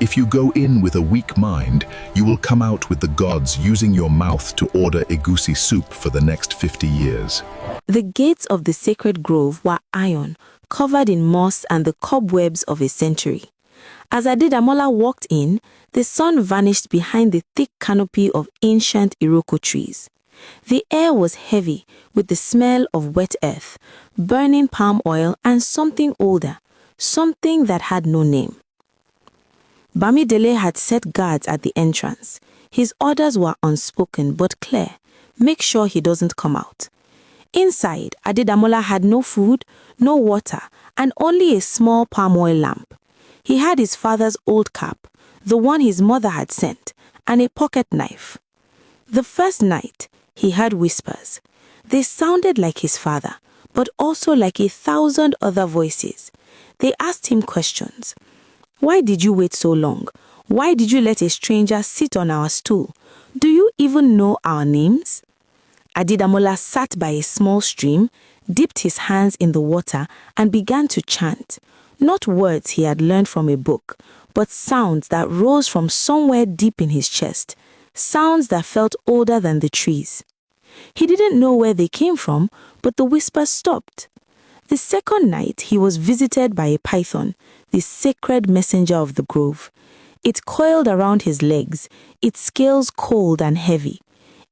If you go in with a weak mind, you will come out with the gods using your mouth to order egusi soup for the next 50 years. The gates of the sacred grove were iron, covered in moss and the cobwebs of a century. As Adedamola walked in, the sun vanished behind the thick canopy of ancient Iroko trees. The air was heavy with the smell of wet earth, burning palm oil and something older, something that had no name. Bamidele had set guards at the entrance. His orders were unspoken but clear. Make sure he doesn't come out. Inside, Adedamola had no food, no water, and only a small palm oil lamp. He had his father's old cap, the one his mother had sent, and a pocket knife. The first night, he heard whispers. They sounded like his father, but also like 1,000 other voices. They asked him questions. Why did you wait so long? Why did you let a stranger sit on our stool? Do you even know our names? Adedamola sat by a small stream, dipped his hands in the water, and began to chant. Not words he had learned from a book, but sounds that rose from somewhere deep in his chest, sounds that felt older than the trees. He didn't know where they came from, but the whispers stopped. The second night, he was visited by a python, the sacred messenger of the grove. It coiled around his legs, its scales cold and heavy.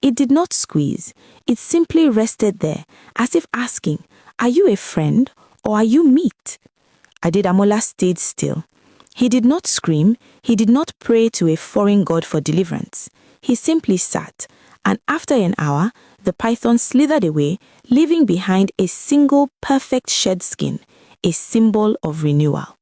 It did not squeeze. It simply rested there, as if asking, "Are you a friend or are you meat?" Adedamola stayed still. He did not scream. He did not pray to a foreign god for deliverance. He simply sat, and after an hour, the python slithered away, leaving behind a single perfect shed skin, a symbol of renewal.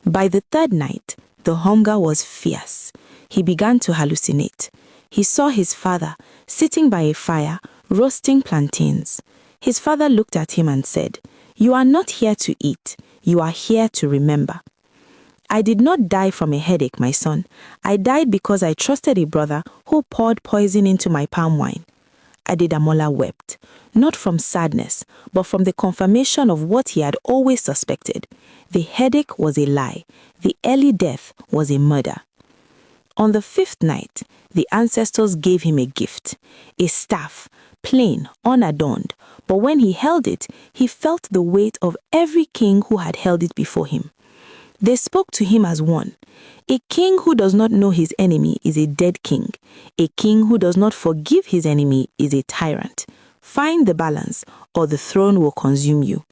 By the third night, the hunger was fierce. He began to hallucinate. He saw his father sitting by a fire, roasting plantains. His father looked at him and said, "You are not here to eat. You are here to remember." "I did not die from a headache, my son. I died because I trusted a brother who poured poison into my palm wine." Adedamola wept, not from sadness, but from the confirmation of what he had always suspected. The headache was a lie. The early death was a murder. On the fifth night, the ancestors gave him a gift, a staff, plain, unadorned, but when he held it, he felt the weight of every king who had held it before him. They spoke to him as one. A king who does not know his enemy is a dead king. A king who does not forgive his enemy is a tyrant. Find the balance, or the throne will consume you.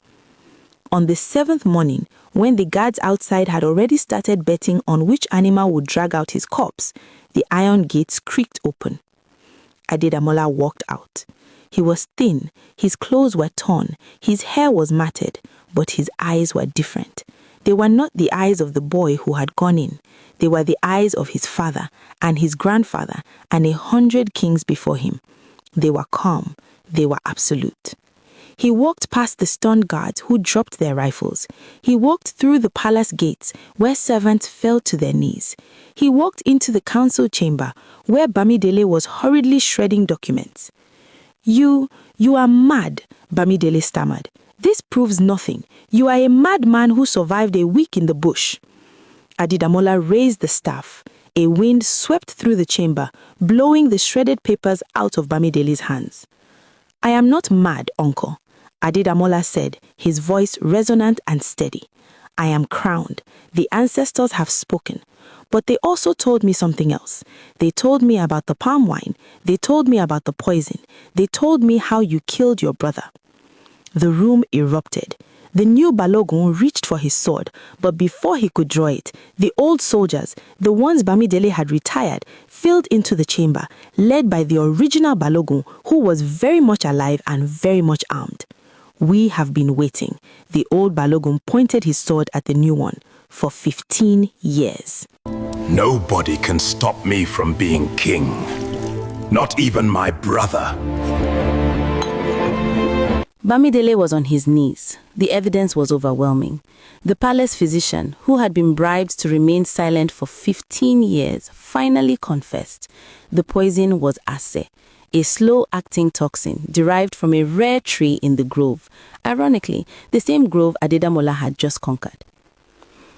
On the seventh morning, when the guards outside had already started betting on which animal would drag out his corpse, the iron gates creaked open. Adedamola walked out. He was thin, his clothes were torn, his hair was matted, but his eyes were different. They were not the eyes of the boy who had gone in. They were the eyes of his father and his grandfather and 100 kings before him. They were calm. They were absolute. He walked past the stunned guards who dropped their rifles. He walked through the palace gates where servants fell to their knees. He walked into the council chamber where Bamidele was hurriedly shredding documents. You are mad," Bamidele stammered. "This proves nothing. You are a madman who survived a week in the bush." Adedamola raised the staff. A wind swept through the chamber, blowing the shredded papers out of Bamidele's hands. "I am not mad, uncle," Adedamola said, his voice resonant and steady. "I am crowned. The ancestors have spoken. But they also told me something else. They told me about the palm wine. They told me about the poison. They told me how you killed your brother." The room erupted. The new Balogun reached for his sword, but before he could draw it, the old soldiers, the ones Bamidele had retired, filled into the chamber, led by the original Balogun, who was very much alive and very much armed. "We have been waiting." The old Balogun pointed his sword at the new one. "For 15 years. Nobody can stop me from being king. Not even my brother." Bamidele was on his knees. The evidence was overwhelming. The palace physician, who had been bribed to remain silent for 15 years, finally confessed. The poison was Ase, a slow-acting toxin derived from a rare tree in the grove. Ironically, the same grove Adedamola had just conquered.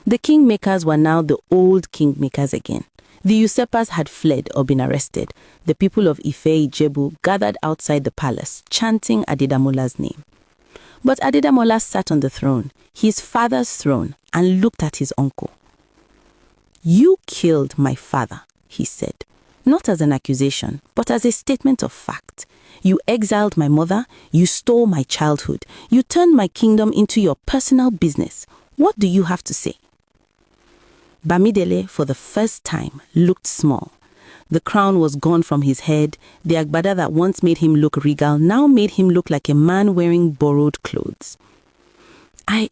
The kingmakers were now the old kingmakers again. The usurpers had fled or been arrested. The people of Ife-Ijebu gathered outside the palace, chanting Adedamola's name. But Adedamola sat on the throne, his father's throne, and looked at his uncle. "You killed my father," he said, not as an accusation, but as a statement of fact. "You exiled my mother, you stole my childhood, you turned my kingdom into your personal business. What do you have to say?" Bamidele, for the first time, looked small. The crown was gone from his head. The agbada that once made him look regal now made him look like a man wearing borrowed clothes. I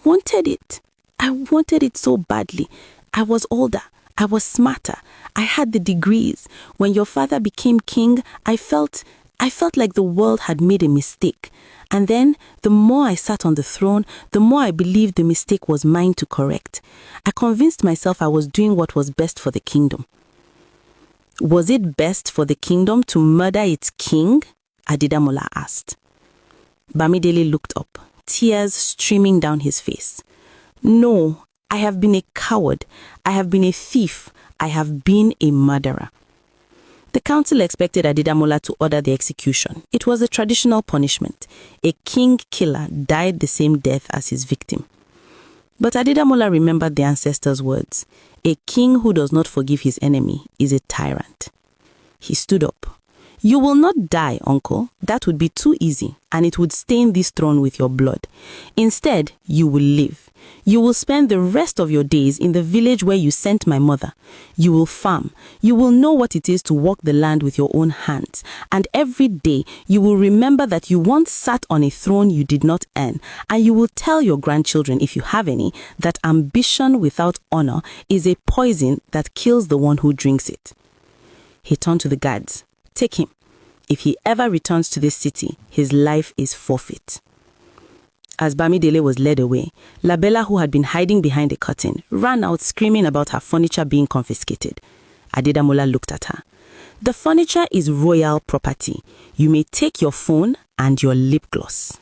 wanted it. I wanted it so badly. I was older. I was smarter. I had the degrees. When your father became king, I felt like the world had made a mistake. And then, the more I sat on the throne, the more I believed the mistake was mine to correct. I convinced myself I was doing what was best for the kingdom. Was it best for the kingdom to murder its king? Adedamola asked. Bamidele looked up, tears streaming down his face. "No, I have been a coward. I have been a thief. I have been a murderer." The council expected Adedamola to order the execution. It was a traditional punishment. A king killer died the same death as his victim. But Adedamola remembered the ancestors' words. A king who does not forgive his enemy is a tyrant. He stood up. "You will not die, uncle. That would be too easy, and it would stain this throne with your blood. Instead, you will live. You will spend the rest of your days in the village where you sent my mother. You will farm. You will know what it is to walk the land with your own hands. And every day, you will remember that you once sat on a throne you did not earn. And you will tell your grandchildren, if you have any, that ambition without honor is a poison that kills the one who drinks it." He turned to the guards. "Take him. If he ever returns to this city, his life is forfeit." As Bamidele was led away, Labella, who had been hiding behind a curtain, ran out screaming about her furniture being confiscated. Adedamola looked at her. "The furniture is royal property. You may take your phone and your lip gloss."